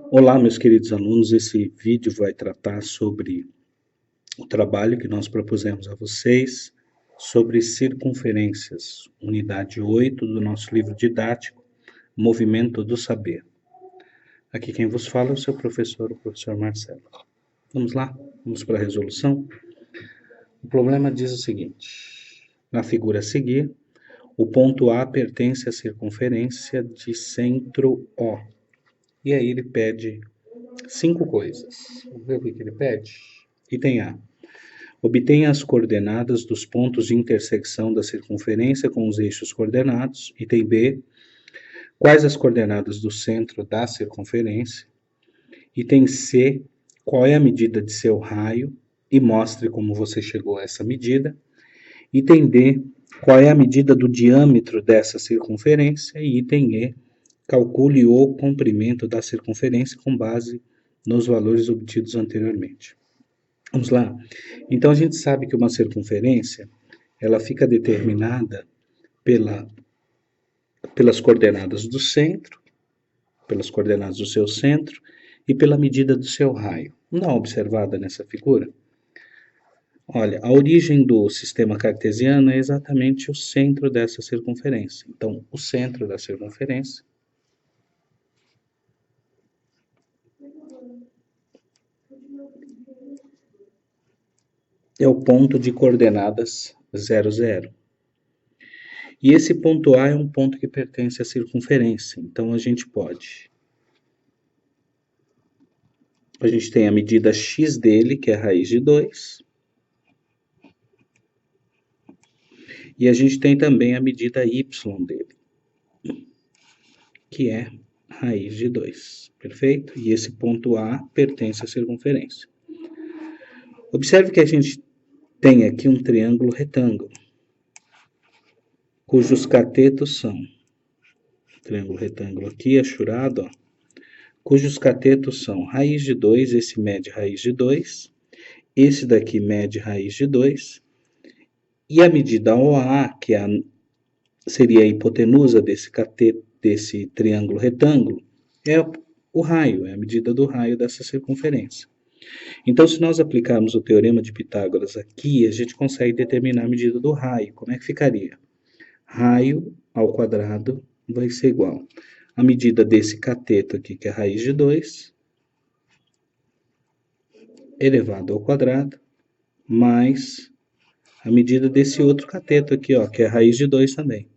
Olá, meus queridos alunos, esse vídeo vai tratar sobre o trabalho que nós propusemos a vocês sobre circunferências, unidade 8 do nosso livro didático, Movimento do Saber. Aqui quem vos fala é o seu professor, o professor Marcelo. Vamos lá? Vamos para a resolução? O problema diz o seguinte: na figura a seguir, o ponto A pertence à circunferência de centro O. E aí ele pede 5 coisas. Vamos ver o que ele pede? Item A. Obtenha as coordenadas dos pontos de intersecção da circunferência com os eixos coordenados. Item B. Quais as coordenadas do centro da circunferência? Item C. Qual é a medida de seu raio? E mostre como você chegou a essa medida. Item D. Qual é a medida do diâmetro dessa circunferência? E item E. Calcule o comprimento da circunferência com base nos valores obtidos anteriormente. Vamos lá? Então, a gente sabe que uma circunferência, ela fica determinada pelas coordenadas do centro, pelas coordenadas do seu centro e pela medida do seu raio. Vamos dar uma observada nessa figura? Olha, a origem do sistema cartesiano é exatamente o centro dessa circunferência. Então, o centro da circunferência é o ponto de coordenadas 0, 0. E esse ponto A é um ponto que pertence à circunferência. Então, a gente tem a medida x dele, que é a raiz de 2. E a gente tem também a medida y dele, que é raiz de 2. Perfeito? E esse ponto A pertence à circunferência. Observe que a gente tem aqui um triângulo retângulo, cujos catetos são, triângulo retângulo aqui, achurado, cujos catetos são raiz de 2, esse mede raiz de 2, esse daqui mede raiz de 2, e a medida OA, que seria a hipotenusa desse cateto, desse triângulo retângulo, é o raio, é a medida do raio dessa circunferência. Então, se nós aplicarmos o teorema de Pitágoras aqui, a gente consegue determinar a medida do raio. Como é que ficaria? Raio ao quadrado vai ser igual a medida desse cateto aqui, que é raiz de 2, elevado ao quadrado, mais a medida desse outro cateto aqui, ó, que é raiz de 2 também.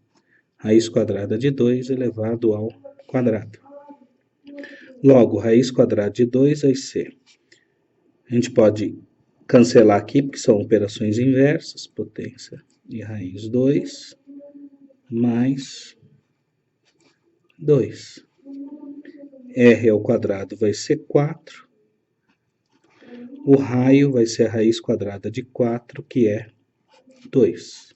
Raiz quadrada de 2 elevado ao quadrado. Logo, raiz quadrada de 2 vai ser... A gente pode cancelar aqui, porque são operações inversas. Potência de raiz 2 mais 2. R ao quadrado vai ser 4. O raio vai ser a raiz quadrada de 4, que é 2.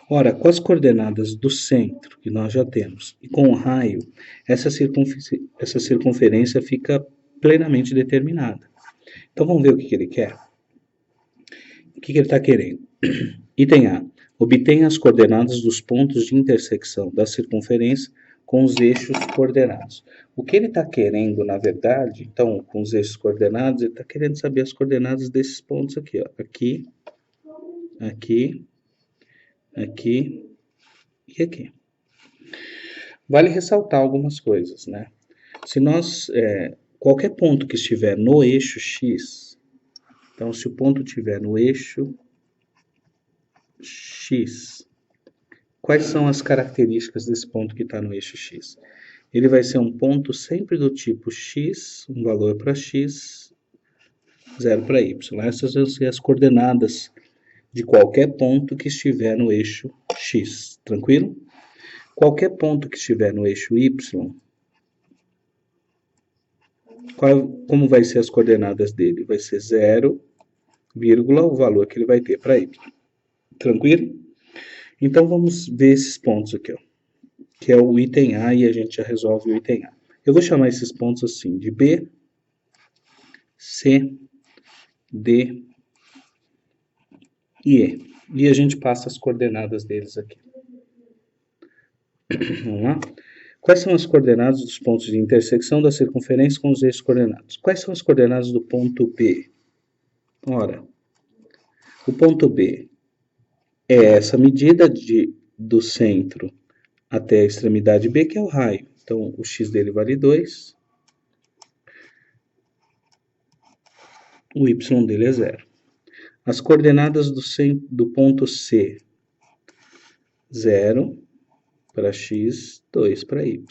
Ora, com as coordenadas do centro, que nós já temos, e com o raio, essa circunferência fica plenamente determinada. Então, vamos ver o que ele quer. O que ele está querendo? Item A. Obtenha as coordenadas dos pontos de intersecção da circunferência com os eixos coordenados. O que ele está querendo, na verdade, então, com os eixos coordenados, ele está querendo saber as coordenadas desses pontos aqui, ó. Aqui, aqui, aqui e aqui. Vale ressaltar algumas coisas, né? Se nós, qualquer ponto que estiver no eixo X, então se o ponto estiver no eixo X, quais são as características desse ponto que está no eixo X? Ele vai ser um ponto sempre do tipo X, um valor para X, 0 para Y. Essas vão ser as coordenadas de qualquer ponto que estiver no eixo X, tranquilo? Qualquer ponto que estiver no eixo Y, como vai ser as coordenadas dele? Vai ser 0, vírgula, o valor que ele vai ter para Y. Tranquilo? Então, vamos ver esses pontos aqui, ó, que é o item A, e a gente já resolve o item A. Eu vou chamar esses pontos assim, de B, C, D e E. E a gente passa as coordenadas deles aqui. Vamos lá? Quais são as coordenadas dos pontos de intersecção da circunferência com os eixos coordenados? Quais são as coordenadas do ponto B? Ora, o ponto B é essa medida do centro até a extremidade B, que é o raio. Então, o x dele vale 2, o y dele é 0. As coordenadas do ponto C, 0 para x, 2 para y.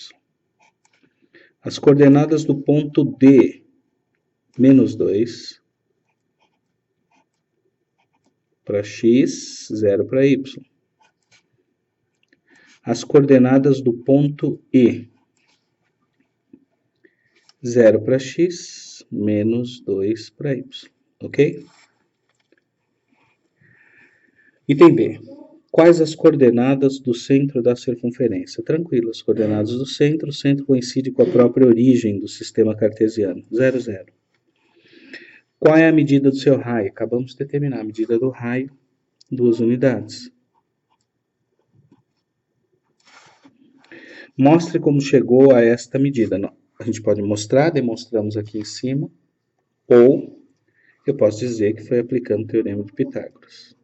As coordenadas do ponto D, menos 2 para x, 0 para y. As coordenadas do ponto E, 0 para x, menos 2 para y, ok? Item B. Quais as coordenadas do centro da circunferência? Tranquilo, as coordenadas do centro, o centro coincide com a própria origem do sistema cartesiano, 0, 0. Qual é a medida do seu raio? Acabamos de determinar a medida do raio, 2 unidades. Mostre como chegou a esta medida. A gente pode mostrar, demonstramos aqui em cima, ou eu posso dizer que foi aplicando o teorema de Pitágoras.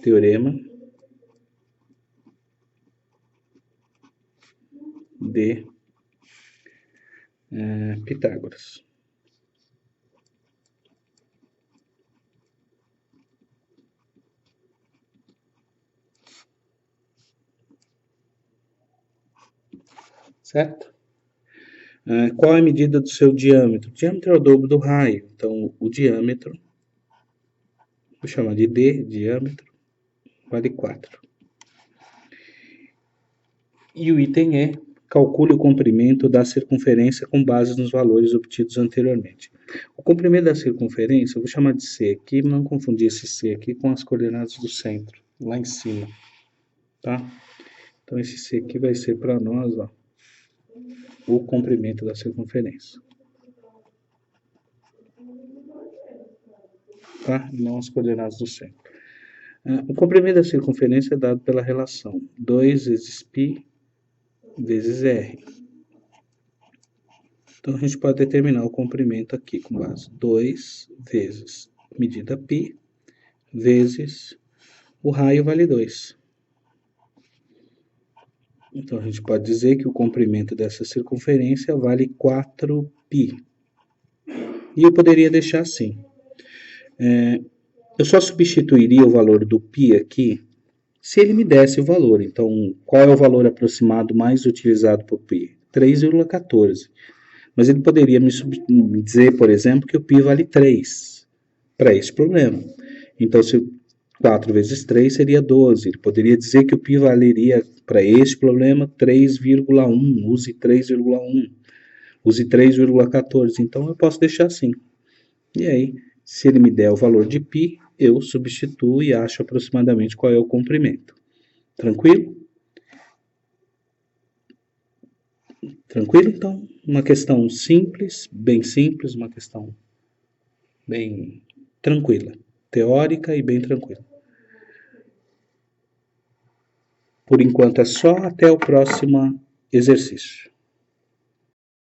Teorema de Pitágoras. Certo? Qual é a medida do seu diâmetro? O diâmetro é o dobro do raio, então o diâmetro, vou chamar de D, diâmetro, vale 4. E o item E, calcule o comprimento da circunferência com base nos valores obtidos anteriormente. O comprimento da circunferência, eu vou chamar de C aqui, não confundir esse C aqui com as coordenadas do centro, lá em cima, tá? Então esse C aqui vai ser para nós, ó, o comprimento da circunferência. Tá? Não as coordenadas do centro. O comprimento da circunferência é dado pela relação 2 vezes π vezes r. Então, a gente pode determinar o comprimento aqui com base 2 vezes medida π vezes o raio vale 2. Então, a gente pode dizer que o comprimento dessa circunferência vale 4π. E eu poderia deixar assim. Eu só substituiria o valor do π aqui se ele me desse o valor. Então, qual é o valor aproximado mais utilizado por π? 3,14. Mas ele poderia me dizer, por exemplo, que o π vale 3 para esse problema. Então, se 4 vezes 3 seria 12. Ele poderia dizer que o π valeria para este problema 3,1. Use 3,1. Use 3,14. Então, eu posso deixar assim. E aí, se ele me der o valor de π, eu substituo e acho aproximadamente qual é o comprimento. Tranquilo? Tranquilo? Então, uma questão simples, uma questão bem tranquila. Teórica e bem tranquila. Por enquanto é só, até o próximo exercício.